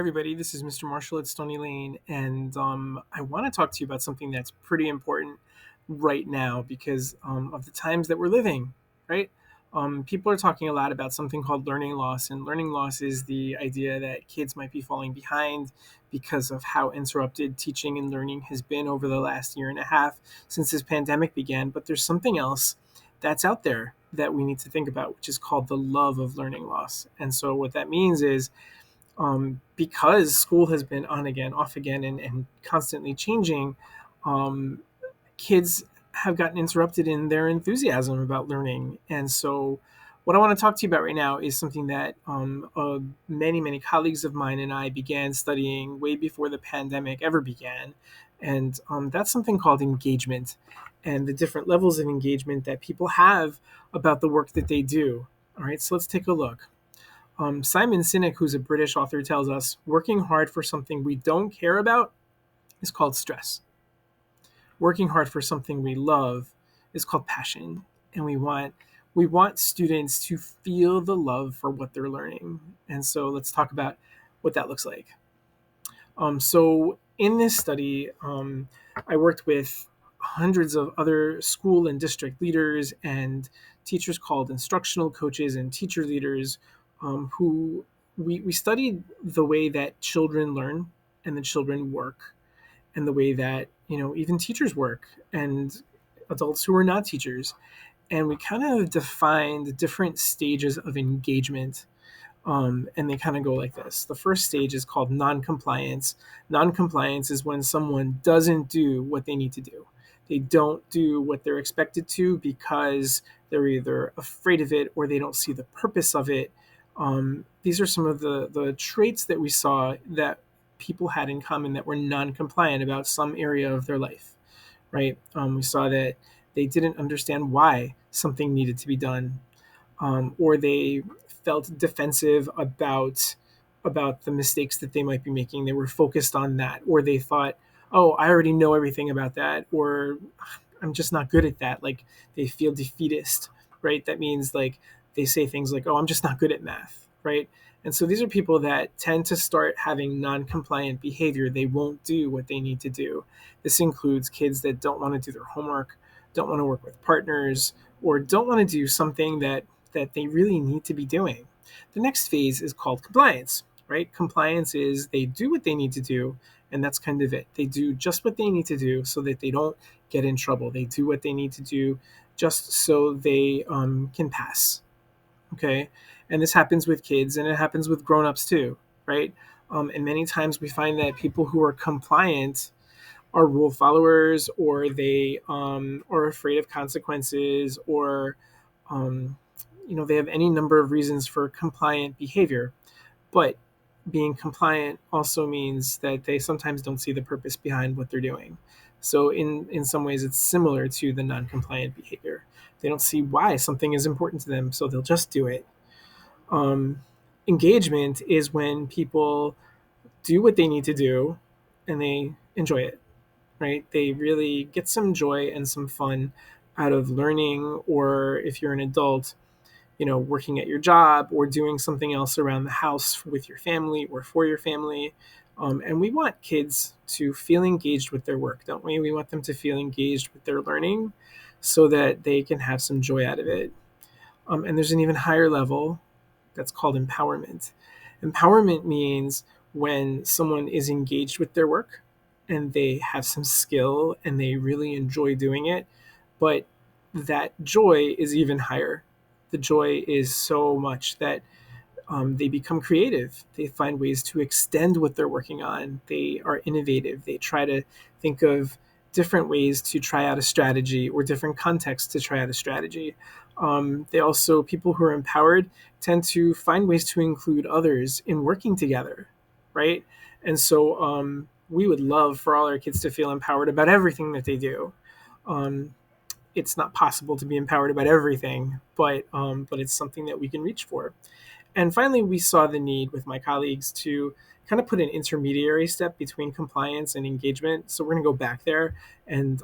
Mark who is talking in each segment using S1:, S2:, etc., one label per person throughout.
S1: Everybody, this is Mr. Marshall at Stony Lane, and I want to talk to you about something that's pretty important right now because of the times that we're living, right? People are talking a lot about something called learning loss, and learning loss is the idea that kids might be falling behind because of how interrupted teaching and learning has been over the last year and a half since this pandemic began. But there's something else that's out there that we need to think about, which is called the love of learning loss. And so, what that means is because school has been on again, off again, and constantly changing, um, kids have gotten interrupted in their enthusiasm about learning. And so, what I want to talk to you about right now is something that many colleagues of mine and I began studying way before the pandemic ever began. And that's something called engagement and the different levels of engagement that people have about the work that they do. All right, so let's take a look. Simon Sinek, who's a British author, tells us working hard for something we don't care about is called stress. Working hard for something we love is called passion, and we want students to feel the love for what they're learning. And so let's talk about what that looks like. So in this study, I worked with hundreds of other school and district leaders and teachers called instructional coaches and teacher leaders who we studied the way that children learn and the children work and the way that even teachers work and adults who are not teachers, and we kind of defined different stages of engagement, and they kind of go like this. The first stage is called non-compliance. Non-compliance is when someone doesn't do what they need to do. They don't do what they're expected to because they're either afraid of it or they don't see the purpose of it. These are some of the traits that we saw that people had in common that were non-compliant about some area of their life, right? We saw that they didn't understand why something needed to be done, or they felt defensive about the mistakes that they might be making. They were focused on that, or they thought, "Oh, I already know everything about that," or "I'm just not good at that." Like they feel defeatist, right? That means like they say things like, "Oh, I'm just not good at math," right? And so these are people that tend to start having non-compliant behavior. They won't do what they need to do. This includes kids that don't want to do their homework, don't want to work with partners, or don't want to do something that they really need to be doing. The next phase is called compliance, right? Compliance is they do what they need to do, and that's kind of it. They do just what they need to do so that they don't get in trouble. They do what they need to do just so they can pass. Okay. And this happens with kids and it happens with grown-ups too, right? And many times we find that people who are compliant are rule followers, or they are afraid of consequences, or um, they have any number of reasons for compliant behavior. But being compliant also means that they sometimes don't see the purpose behind what they're doing. So in some ways, it's similar to the non-compliant behavior. They don't see why something is important to them, so they'll just do it. Um, Engagement is when people do what they need to do and they enjoy it, right? They really get some joy and some fun out of learning, or if you're an adult, working at your job or doing something else around the house with your family or for your family. And we want kids to feel engaged with their work, don't we? We want them to feel engaged with their learning so that they can have some joy out of it. And there's an even higher level that's called empowerment. Empowerment means when someone is engaged with their work and they have some skill and they really enjoy doing it, but that joy is even higher. The joy is so much that they become creative. They find ways to extend what they're working on. They are innovative. They try to think of different ways to try out a strategy or different contexts to try out a strategy. They also, people who are empowered tend to find ways to include others in working together, right? And so we would love for all our kids to feel empowered about everything that they do. Um, it's not possible to be empowered about everything, but it's something that we can reach for. And finally, we saw the need with my colleagues to kind of put an intermediary step between compliance and engagement. So we're going to go back there and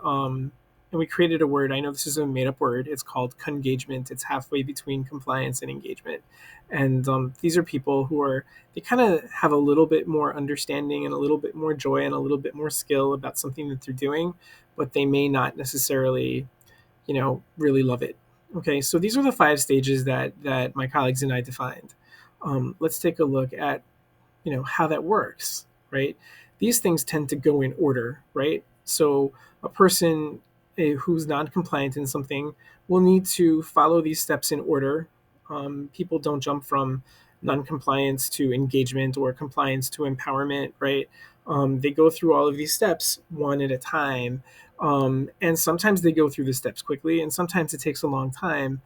S1: and we created a word. I know this is a made up word. It's called congagement. It's halfway between compliance and engagement. And these are people who are, they kind of have a little bit more understanding and a little bit more joy and a little bit more skill about something that they're doing, but they may not necessarily, really love it. Okay, so these are the 5 stages that my colleagues and I defined. Let's take a look at how that works, right? These things tend to go in order, right? So a person who's non-compliant in something will need to follow these steps in order. People don't jump from non-compliance to engagement or compliance to empowerment, right? They go through all of these steps one at a time, and sometimes they go through the steps quickly, and sometimes it takes a long time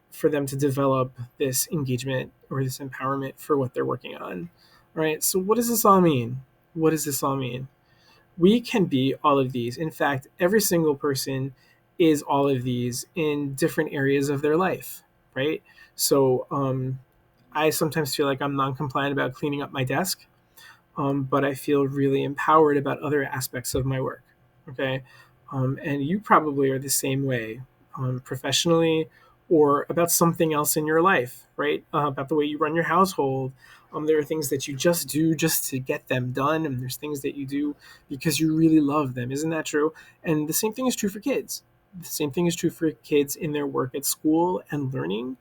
S1: for them to develop this engagement or this empowerment for what they're working on. Right. So what does this all mean? What does this all mean? We can be all of these. In fact, every single person is all of these in different areas of their life. Right. So I sometimes feel like I'm non-compliant about cleaning up my desk, but I feel really empowered about other aspects of my work. Okay. And you probably are the same way, professionally or about something else in your life, right? About the way you run your household. There are things that you just do just to get them done, and there's things that you do because you really love them. Isn't that true? And the same thing is true for kids. The same thing is true for kids in their work at school and learning.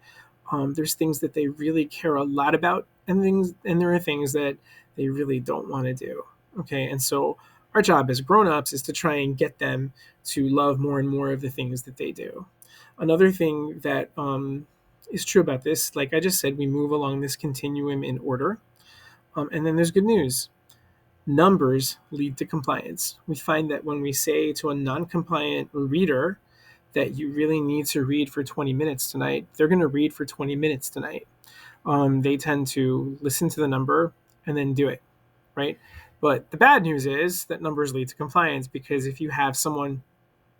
S1: There's things that they really care a lot about, and there are things that they really don't want to do. Okay, and so our job as grown-ups is to try and get them to love more and more of the things that they do. Another thing that is true about this, like I just said, we move along this continuum in order, and then there's good news. Numbers lead to compliance. We find that when we say to a non-compliant reader that you really need to read for 20 minutes tonight, they're going to read for 20 minutes tonight. They tend to listen to the number and then do it, right? But the bad news is that numbers lead to compliance, because if you have someone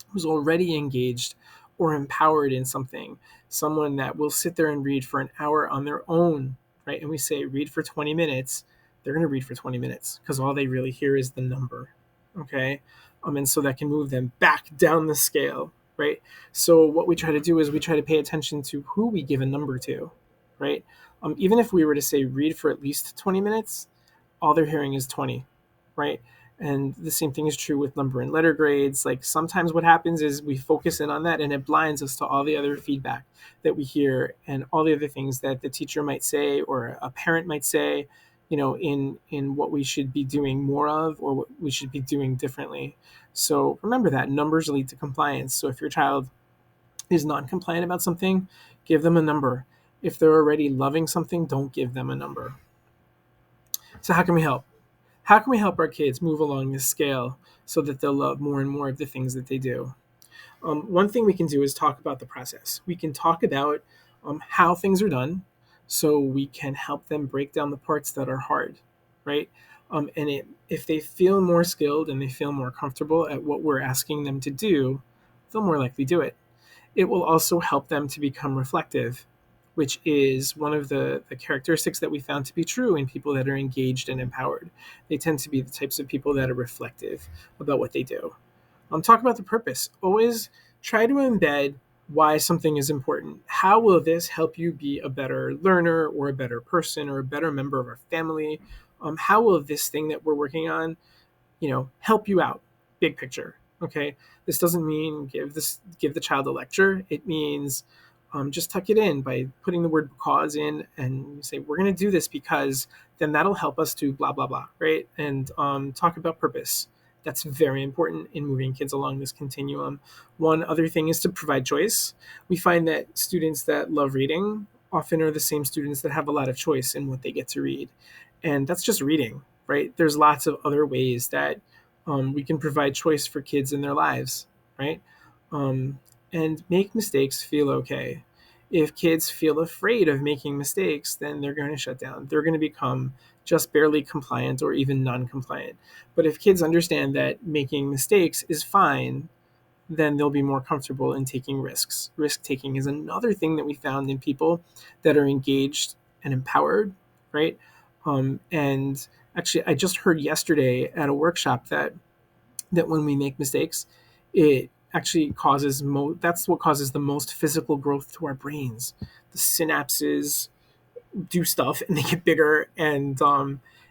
S1: who's already engaged or empowered in something, someone that will sit there and read for an hour on their own, right? And we say read for 20 minutes, they're going to read for 20 minutes because all they really hear is the number, okay? And so that can move them back down the scale, right? So what we try to do is we try to pay attention to who we give a number to, right? Even if we were to say read for at least 20 minutes, all they're hearing is 20, right? And the same thing is true with number and letter grades. Like sometimes what happens is we focus in on that and it blinds us to all the other feedback that we hear and all the other things that the teacher might say or a parent might say, in what we should be doing more of or what we should be doing differently. So remember that numbers lead to compliance. So if your child is non-compliant about something, give them a number. If they're already loving something, don't give them a number. So how can we help? How can we help our kids move along this scale so that they'll love more and more of the things that they do? One thing we can do is talk about the process. We can talk about how things are done so we can help them break down the parts that are hard, right? If they feel more skilled and they feel more comfortable at what we're asking them to do, they'll more likely do it. It will also help them to become reflective, which is one of the characteristics that we found to be true in people that are engaged and empowered. They tend to be the types of people that are reflective about what they do. Talk about the purpose. Always try to embed why something is important. How will this help you be a better learner or a better person or a better member of our family? How will this thing that we're working on, help you out? Big picture. Okay. This doesn't mean give the child a lecture. It means just tuck it in by putting the word because in and you say, we're going to do this because then that'll help us to blah, blah, blah. Right. And talk about purpose. That's very important in moving kids along this continuum. One other thing is to provide choice. We find that students that love reading often are the same students that have a lot of choice in what they get to read. And that's just reading, right? There's lots of other ways that we can provide choice for kids in their lives, right? And make mistakes feel okay. If kids feel afraid of making mistakes, then they're going to shut down. They're going to become just barely compliant or even non-compliant. But if kids understand that making mistakes is fine, then they'll be more comfortable in taking risks. Risk taking is another thing that we found in people that are engaged and empowered, right? And actually, I just heard yesterday at a workshop that when we make mistakes, it actually causes that's what causes the most physical growth to our brains. The synapses do stuff and they get bigger, and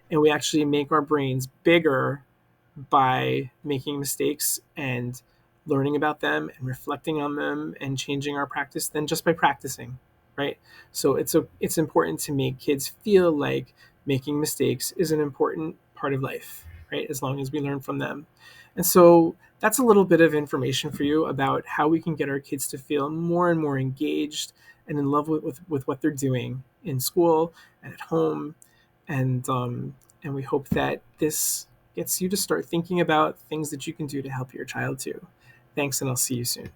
S1: we actually make our brains bigger by making mistakes and learning about them and reflecting on them and changing our practice than just by practicing, right? So it's important to make kids feel like making mistakes is an important part of life, right? As long as we learn from them. And so that's a little bit of information for you about how we can get our kids to feel more and more engaged and in love with what they're doing in school and at home. And we hope that this gets you to start thinking about things that you can do to help your child too. Thanks, and I'll see you soon.